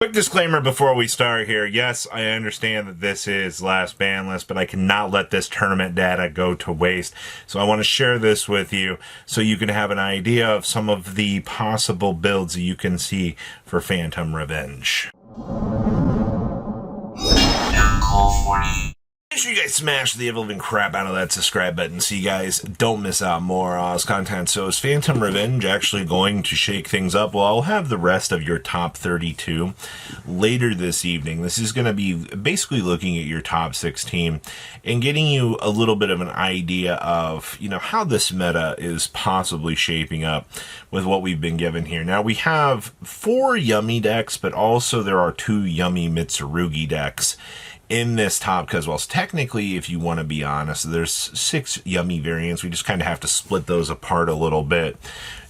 Quick disclaimer before we start here. Yes, I understand that this is last ban list, but I cannot let this tournament data go to waste. So I want to share this with you so you can have an idea of some of the possible builds that you can see for Phantom Revenge. Make sure you guys smash the ever-living crap out of that subscribe button so you guys don't miss out more Oz content. So is Phantom Revenge actually going to shake things up? Well, I'll have the rest of your top 32 later this evening. This is going to be basically looking at your top 16 and getting you a little bit of an idea of, how this meta is possibly shaping up with what we've been given here. Now, we have 4 Yummy decks, but also there are 2 Yummy Mitsurugi decks in this top, because, well, technically, if you want to be honest, there's 6 Yummy variants. We just kind of have to split those apart a little bit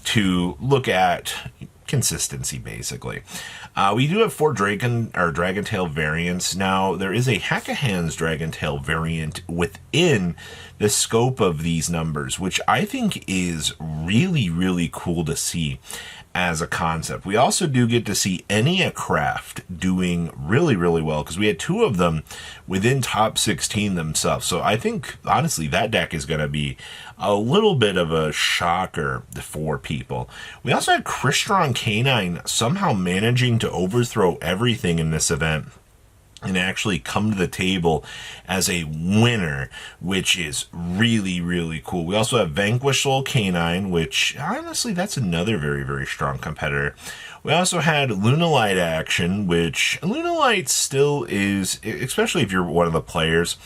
to look at consistency, basically. We do have 4 Dragon Tail variants. Now, there is a Hack-a-Hands Dragon Tail variant within the scope of these numbers, which I think is really, really cool to see as a concept. We also do get to see Enya Craft doing really, really well, because we had 2 of them within top 16 themselves. So I think, honestly, that deck is going to be a little bit of a shocker for people. We also had Crystron Canine somehow managing to overthrow everything in this event and actually come to the table as a winner, which is really, really cool. We also have Vanquish Soul Canine, which, honestly, that's another very, very strong competitor. We also had Lunalight action, which Lunalight still is, especially if you're one of the players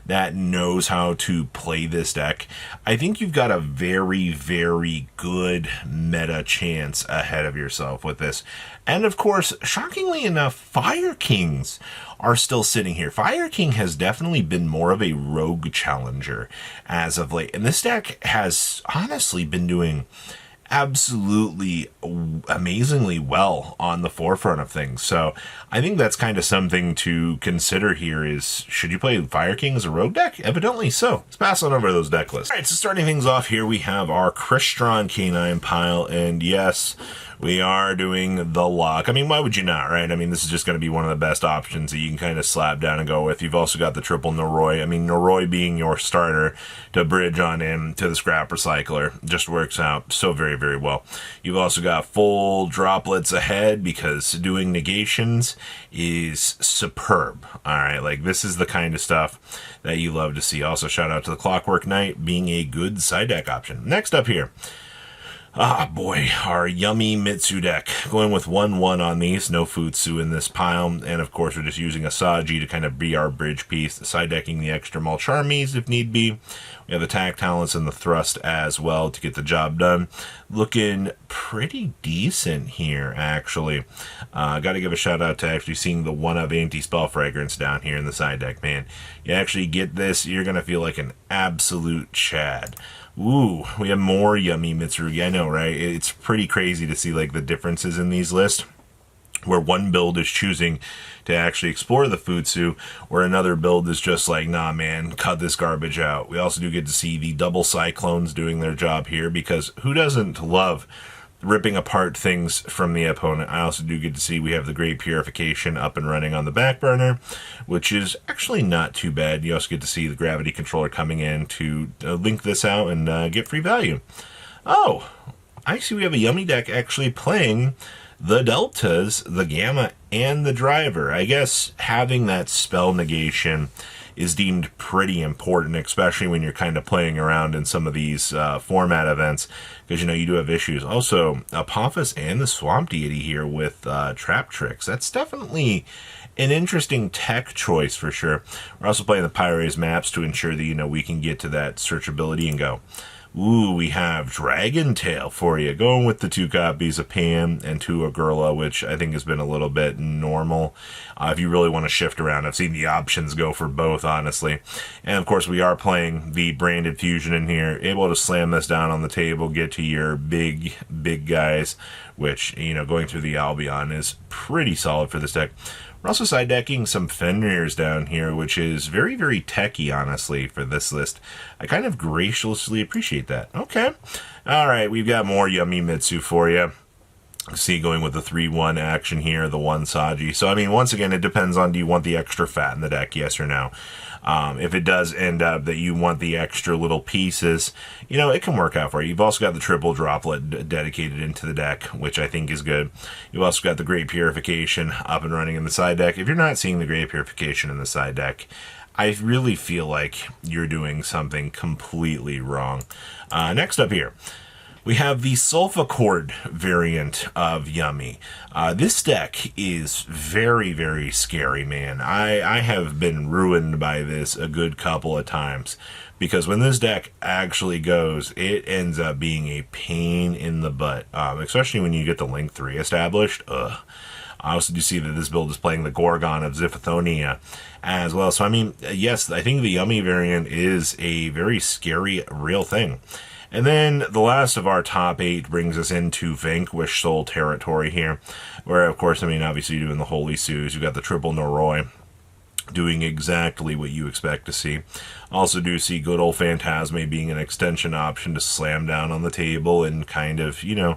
that knows how to play this deck, I think you've got a very, very good meta chance ahead of yourself with this. And of course, shockingly enough, Fire Kings are still sitting here. Fire King has definitely been more of a rogue challenger as of late. And this deck has honestly been doing absolutely amazingly well on the forefront of things. So I think that's kind of something to consider here is, should you play Fire King as a rogue deck? Evidently so. Let's pass on over those deck lists. All right, so starting things off here, we have our Crystron Canine pile, and yes, we are doing the lock. I mean, why would you not, right? I mean, this is just going to be one of the best options that you can kind of slap down and go with. You've also got the triple Noroi. I mean, Noroi being your starter to bridge on in to the Scrap Recycler just works out so very, very well. You've also got full droplets ahead because doing negations is superb. All right, like this is the kind of stuff that you love to see. Also, shout out to the Clockwork Knight being a good side deck option. Next up here, boy, our Yummy Mitsu deck. Going with 1/1 on these, no Futsu in this pile, and of course we're just using a Saji to kind of be our bridge piece, side decking the extra Mulcharmies if need be. We have Attack Talents and the Thrust as well to get the job done. Looking pretty decent here, actually. Got to give a shout out to actually seeing the 1-of Anti-Spell Fragrance down here in the side deck, man. You actually get this, you're going to feel like an absolute Chad. Ooh, we have more Yummy Mitsurugi. I know, right? It's pretty crazy to see like the differences in these lists, where one build is choosing to actually explore the Futsu, where another build is just like, nah, man, cut this garbage out. We also do get to see the double Cyclones doing their job here, because who doesn't love ripping apart things from the opponent? I also do get to see we have the Great Purification up and running on the back burner, which is actually not too bad. You also get to see the Gravity Controller coming in to link this out and get free value. Oh, I see we have a Yummy deck actually playing the Deltas, the Gamma, and the Driver. I guess having that spell negation is deemed pretty important, especially when you're kind of playing around in some of these format events, because, you do have issues. Also, Apophis and the Swamp Deity here with Trap Tricks. That's definitely an interesting tech choice for sure. We're also playing the Pyrays maps to ensure that, we can get to that searchability and go. Ooh, we have Dragon Tail for you. Going with the 2 copies of Pam and 2 of Gurla, which I think has been a little bit normal. If you really want to shift around, I've seen the options go for both, honestly. And of course, we are playing the Branded Fusion in here. Able to slam this down on the table, get to your big, big guys, which, going through the Albion is pretty solid for this deck. We're also side decking some Fenrirs down here, which is very, very techy, honestly, for this list. I kind of graciously appreciate that. Okay. All right, we've got more Yummy Mitsu for you. See, going with the 3-1 action here, the 1 Saji. So, I mean, once again, it depends on, do you want the extra fat in the deck, yes or no? If it does end up that you want the extra little pieces, you know, it can work out for you. You've also got the triple droplet dedicated into the deck, which I think is good. You've also got the Great Purification up and running in the side deck. If you're not seeing the Great Purification in the side deck, I really feel like you're doing something completely wrong. Next up here, we have the Sulfachord variant of Yummy. This deck is very, very scary, man. I have been ruined by this a good couple of times, because when this deck actually goes, it ends up being a pain in the butt, especially when you get the Link 3 established. Ugh. I also do see that this build is playing the Gorgon of Ziphathonia as well. So, I mean, yes, I think the Yummy variant is a very scary, real thing. And then the last of our top 8 brings us into Vanquish Soul territory here, where, of course, I mean, obviously doing the Holy Sues, you've got the triple Noroi, doing exactly what you expect to see. Also do see good old Phantasme being an extension option to slam down on the table and kind of, you know,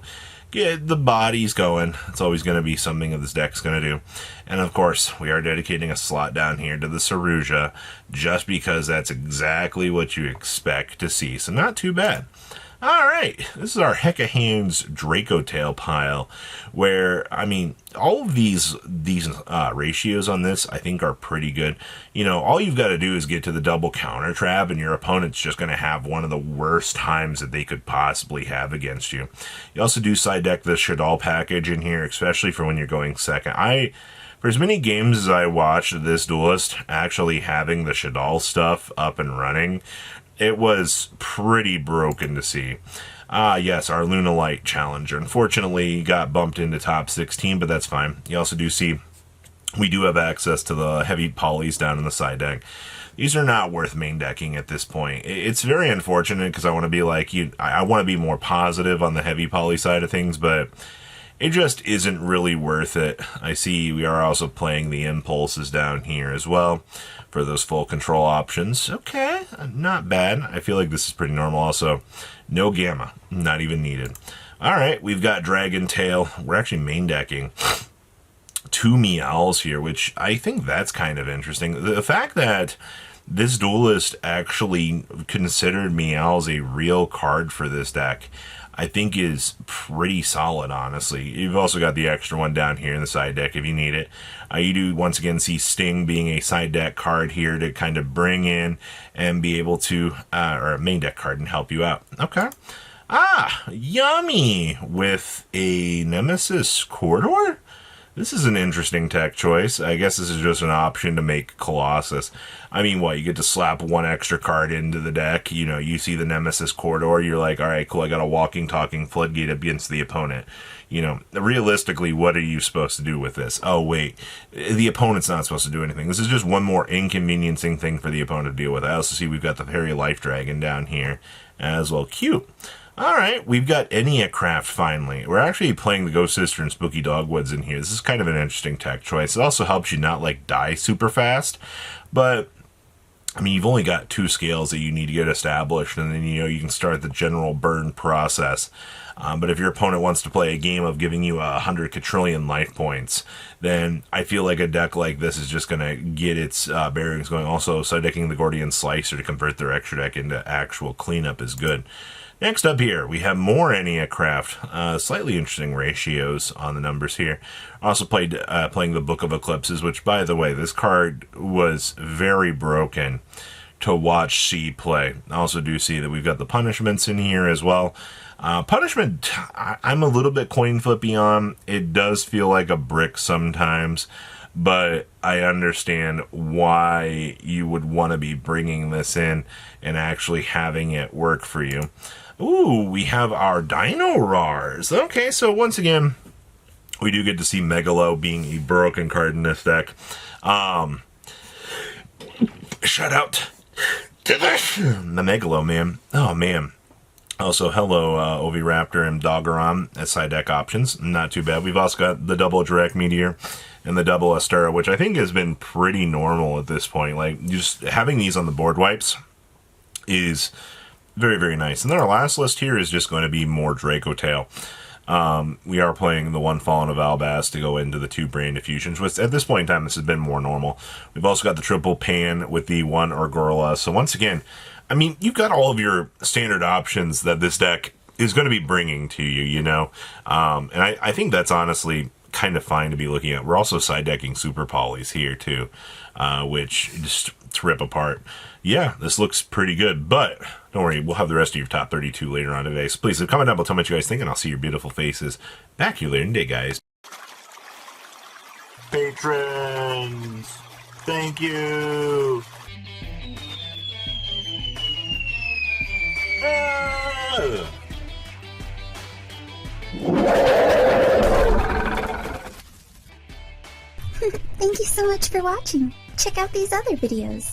get the bodies going. It's always going to be something that this deck's going to do. And of course, we are dedicating a slot down here to the Saruja, just because that's exactly what you expect to see. So not too bad. All right, this is our Heka Hands Draco Tail pile, where, I mean, all of these ratios on this, I think, are pretty good. You know, all you've got to do is get to the double counter trap, and your opponent's just going to have one of the worst times that they could possibly have against you. You also do side deck the Shaddoll package in here, especially for when you're going second. For as many games as I watched this Duelist actually having the Shaddoll stuff up and running, it was pretty broken to see. Yes, our Lunalight Challenger. Unfortunately, got bumped into top 16, but that's fine. You also do see we do have access to the heavy polys down in the side deck. These are not worth main decking at this point. It's very unfortunate, because I want to be like you. I want to be more positive on the heavy poly side of things, but it just isn't really worth it. I see we are also playing the Impulses down here as well for those full control options. Okay, not bad. I feel like this is pretty normal. Also, no Gamma, not even needed. All right, we've got Dragon Tail. We're actually main decking 2 Meowls here, which I think that's kind of interesting. The fact that this Duelist actually considered Meowls a real card for this deck, I think, is pretty solid, honestly. You've also got the extra one down here in the side deck if you need it. You do, once again, see Sting being a side deck card here to kind of bring in and be able to, or a main deck card and help you out. Okay. Yummy with a Nemesis Corridor? This is an interesting tech choice. I guess this is just an option to make Colossus. I mean, what, you get to slap one extra card into the deck. You know, you see the Nemesis Corridor, you're like, all right, cool, I got a walking, talking Floodgate against the opponent. You know, realistically, what are you supposed to do with this? Oh, wait, the opponent's not supposed to do anything. This is just one more inconveniencing thing for the opponent to deal with. I also see we've got the Fairy Life Dragon down here as well. Cute. All right, we've got Eniacraft finally. We're actually playing the Ghost Sister and Spooky Dogwoods in here. This is kind of an interesting tech choice. It also helps you not, like, die super fast. But, I mean, you've only got 2 scales that you need to get established, and then, you know, you can start the general burn process. But if your opponent wants to play a game of giving you 100 quadrillion life points, then I feel like a deck like this is just going to get its bearings going. Also, side decking the Gordian Slicer to convert their extra deck into actual cleanup is good. Next up here, we have more Eniacraft. Slightly interesting ratios on the numbers here. Also playing the Book of Eclipses, which, by the way, this card was very broken to watch C play. I also do see that we've got the punishments in here as well. Punishment, I'm a little bit coin flippy on. It does feel like a brick sometimes, but I understand why you would want to be bringing this in and actually having it work for you. Ooh, we have our Dino Rars. Okay, so once again, we do get to see Megalo being a broken card in this deck. Shout out to the Megalo, man. Oh, man. Also, hello, Oviraptor and Doggeron as side deck options. Not too bad. We've also got the double Direct Meteor and the double Astera, which I think has been pretty normal at this point. Like, just having these on the board wipes is very, very nice. And then our last list here is just going to be more Draco Tail. We are playing the one Fallen of Albaz to go into the 2 Brand Diffusions, which at this point in time, this has been more normal. We've also got the triple Pan with the 1 Urgorla. So once again, I mean, you've got all of your standard options that this deck is going to be bringing to you, you know? And I think that's honestly kind of fine to be looking at. We're also side decking Super Polys here too, which just to rip apart. Yeah, this looks pretty good, but don't worry, we'll have the rest of your top 32 later on today. So please comment down below, tell me what you guys think, and I'll see your beautiful faces back here later in the day, guys. Patrons, thank you. Thank you so much for watching. Check out these other videos.